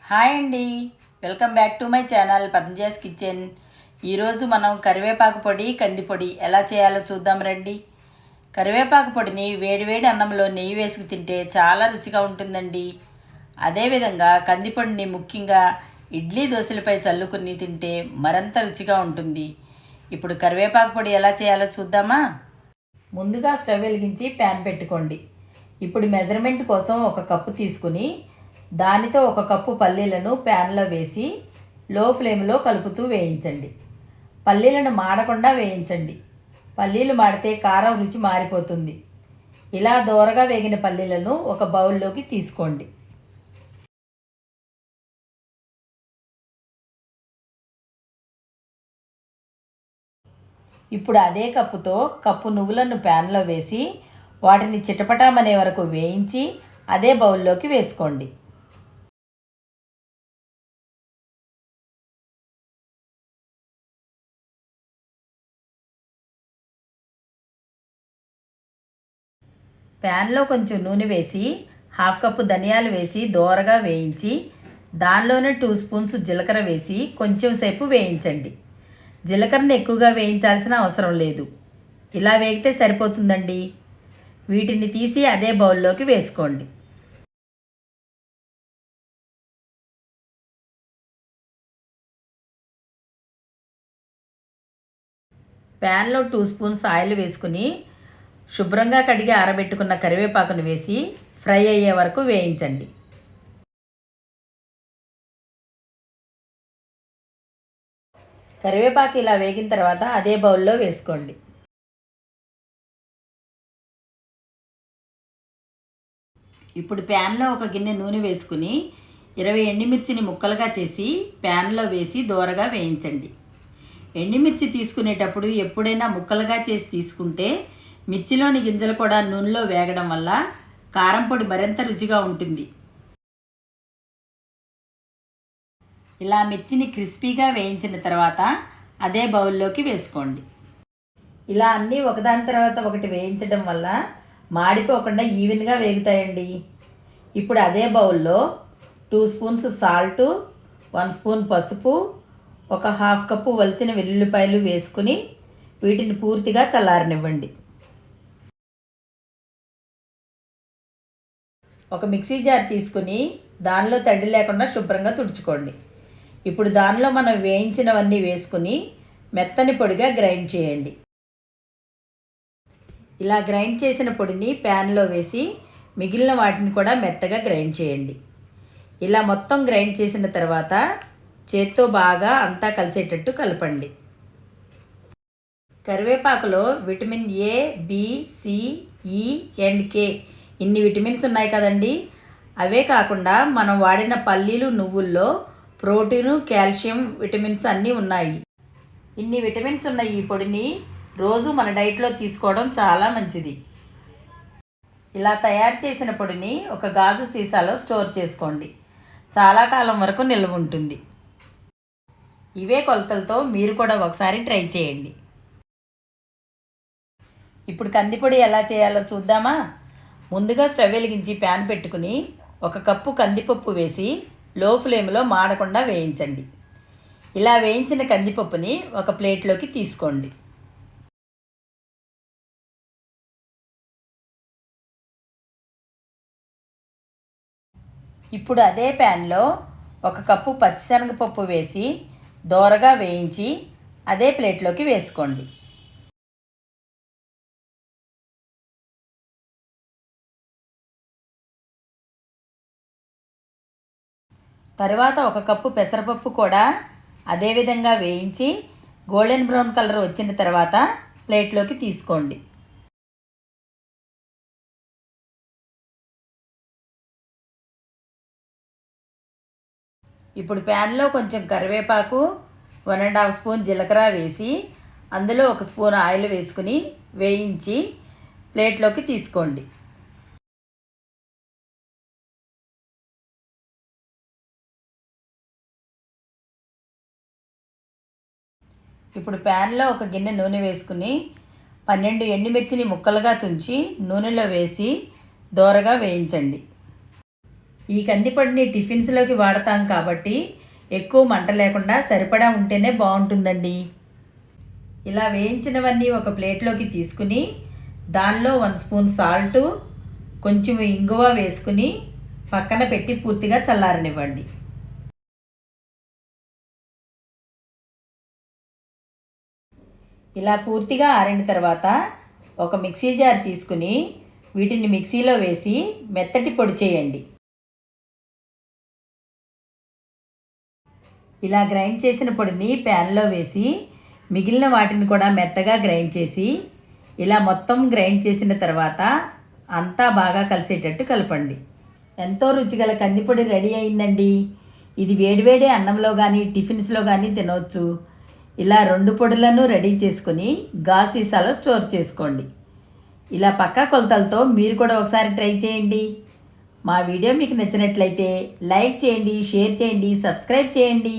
Hi అండి, welcome back to my channel Padmaja's kitchen. ఈరోజు మనం కరివేపాకు పొడి, కంది పొడి ఎలా చేయాలో చూద్దాం రండి. కరివేపాకు పొడిని వేడివేడి అన్నంలో నెయ్యి వేసుకు తింటే చాలా రుచిగా ఉంటుందండి. అదేవిధంగా కంది పొడిని ముఖ్యంగా ఇడ్లీ దోశలపై చల్లుకుని తింటే మరింత రుచిగా ఉంటుంది. ఇప్పుడు కరివేపాకు పొడి ఎలా చేయాలో చూద్దామా. ముందుగా స్టవ్ వెలిగించి ప్యాన్ పెట్టుకోండి. ఇప్పుడు మెజర్మెంట్ కోసం ఒక కప్పు తీసుకుని దానితో ఒక కప్పు పల్లీలను ప్యాన్లో వేసి లో ఫ్లేమ్లో కలుపుతూ వేయించండి. పల్లీలను మాడకుండా వేయించండి. పల్లీలు మాడితే కారం రుచి మారిపోతుంది. ఇలా దోరగా వేగిన పల్లీలను ఒక బౌల్లోకి తీసుకోండి. ఇప్పుడు అదే కప్పుతో కప్పు నువ్వులను ప్యాన్లో వేసి వాటిని చిటపటామనే వరకు వేయించి అదే బౌల్లోకి వేసుకోండి. ప్యాన్లో కొంచెం నూనె వేసి హాఫ్ కప్పు ధనియాలు వేసి దోరగా వేయించి దానిలోనే 2 స్పూన్స్ జీలకర్ర వేసి కొంచెం సేపు వేయించండి. జీలకర్రని ఎక్కువగా వేయించాల్సిన అవసరం లేదు, ఇలా వేగితే సరిపోతుందండి. వీటిని తీసి అదే బౌల్లోకి వేసుకోండి. ప్యాన్లో 2 స్పూన్స్ ఆయిల్ వేసుకుని శుభ్రంగా కడిగి ఆరబెట్టుకున్న కరివేపాకును వేసి ఫ్రై అయ్యే వరకు వేయించండి. కరివేపాకు ఇలా వేగిన తర్వాత అదే బౌల్లో వేసుకోండి. ఇప్పుడు ప్యాన్లో ఒక గిన్నె నూనె వేసుకుని 20 ఎండుమిర్చిని ముక్కలుగా చేసి ప్యాన్లో వేసి దోరగా వేయించండి. ఎండుమిర్చి తీసుకునేటప్పుడు ఎప్పుడైనా ముక్కలుగా చేసి తీసుకుంటే మిర్చిలోని గింజలు కూడా నూనెలో వేగడం వల్ల కారం పొడి మరింత రుచిగా ఉంటుంది. ఇలా మిర్చిని క్రిస్పీగా వేయించిన తర్వాత అదే బౌల్లోకి వేసుకోండి. ఇలా అన్నీ ఒకదాని తర్వాత ఒకటి వేయించడం వల్ల మాడిపోకుండా ఈవెన్గా వేగుతాయండి. ఇప్పుడు అదే బౌల్లో 2 స్పూన్స్ సాల్టు, 1 స్పూన్ పసుపు, ఒక హాఫ్ కప్పు వలిచిన వెల్లుల్లిపాయలు వేసుకుని వీటిని పూర్తిగా చల్లారనివ్వండి. ఒక మిక్సీ జార్ తీసుకుని దానిలో తడి లేకుండా శుభ్రంగా తుడుచుకోండి. ఇప్పుడు దానిలో మనం వేయించినవన్నీ వేసుకుని మెత్తని పొడిగా గ్రైండ్ చేయండి. ఇలా గ్రైండ్ చేసిన పొడిని ప్యాన్లో వేసి మిగిలిన వాటిని కూడా మెత్తగా గ్రైండ్ చేయండి. ఇలా మొత్తం గ్రైండ్ చేసిన తర్వాత చేత్తో బాగా అంతా కలిసేటట్టు కలపండి. కరివేపాకులో విటమిన్ ఏ, బి, సి, ఈ అండ్ కే ఇన్ని విటమిన్స్ ఉన్నాయి కదండి. అవే కాకుండా మనం వాడిన పల్లీలు, నువ్వుల్లో ప్రోటీను, కాల్షియం, విటమిన్స్ అన్నీ ఉన్నాయి. ఇన్ని విటమిన్స్ ఉన్న ఈ పొడిని రోజు మన డైట్లో తీసుకోవడం చాలా మంచిది. ఇలా తయారు చేసిన పొడిని ఒక గాజు సీసాలో స్టోర్ చేసుకోండి. చాలా కాలం వరకు నిల్వ ఉంటుంది. ఇవే కొలతలతో మీరు కూడా ఒకసారి ట్రై చేయండి. ఇప్పుడు కందిపొడి ఎలా చేయాలో చూద్దామా. ముందుగా స్టవ్ వెలిగించి ప్యాన్ పెట్టుకుని ఒక కప్పు కందిపప్పు వేసి లో ఫ్లేమ్లో మాడకుండా వేయించండి. ఇలా వేయించిన కందిపప్పుని ఒక ప్లేట్లోకి తీసుకోండి. ఇప్పుడు అదే ప్యాన్లో ఒక కప్పు పచ్చిశనగపప్పు వేసి దోరగా వేయించి అదే ప్లేట్లోకి వేసుకోండి. తర్వాత ఒక కప్పు పెసరపప్పు కూడా అదేవిధంగా వేయించి గోల్డెన్ బ్రౌన్ కలర్ వచ్చిన తర్వాత ప్లేట్లోకి తీసుకోండి. ఇప్పుడు ప్యాన్లో కొంచెం కరివేపాకు, 1.5 స్పూన్ జీలకర్ర వేసి అందులో 1 స్పూన్ ఆయిల్ వేసుకుని వేయించి ప్లేట్లోకి తీసుకోండి. ఇప్పుడు ప్యాన్లో ఒక గిన్నె నూనె వేసుకుని 12 ఎండుమిర్చిని ముక్కలుగా తుంచి నూనెలో వేసి దోరగా వేయించండి. ఈ కందిపొడిని టిఫిన్స్లోకి వాడతాం కాబట్టి ఎక్కువ మంట లేకుండా సరిపడా ఉంటేనే బాగుంటుందండి. ఇలా వేయించినవన్నీ ఒక ప్లేట్లోకి తీసుకుని దానిలో 1 స్పూన్ సాల్టు, కొంచెం ఇంగువ వేసుకుని పక్కన పెట్టి పూర్తిగా చల్లారనివ్వండి. ఇలా పూర్తిగా ఆరిన తర్వాత ఒక మిక్సీ జార్ తీసుకుని వీటిని మిక్సీలో వేసి మెత్తటి పొడి చేయండి. ఇలా గ్రైండ్ చేసిన పొడిని ప్యాన్లో వేసి మిగిలిన వాటిని కూడా మెత్తగా గ్రైండ్ చేసి ఇలా మొత్తం గ్రైండ్ చేసిన తర్వాత అంతా బాగా కలిసేటట్టు కలపండి. ఎంతో రుచిగల కందిపొడి రెడీ అయిందండి. ఇది వేడివేడి అన్నంలో కానీ టిఫిన్స్లో కానీ తినవచ్చు. ఇలా 2 పొడులను రెడీ చేసుకుని గాజు సీసాలో స్టోర్ చేసుకోండి. ఇలా పక్కా కొలతలతో మీరు కూడా ఒకసారి ట్రై చేయండి. మా వీడియో మీకు నచ్చినట్లయితే లైక్ చేయండి, షేర్ చేయండి, సబ్స్క్రైబ్ చేయండి.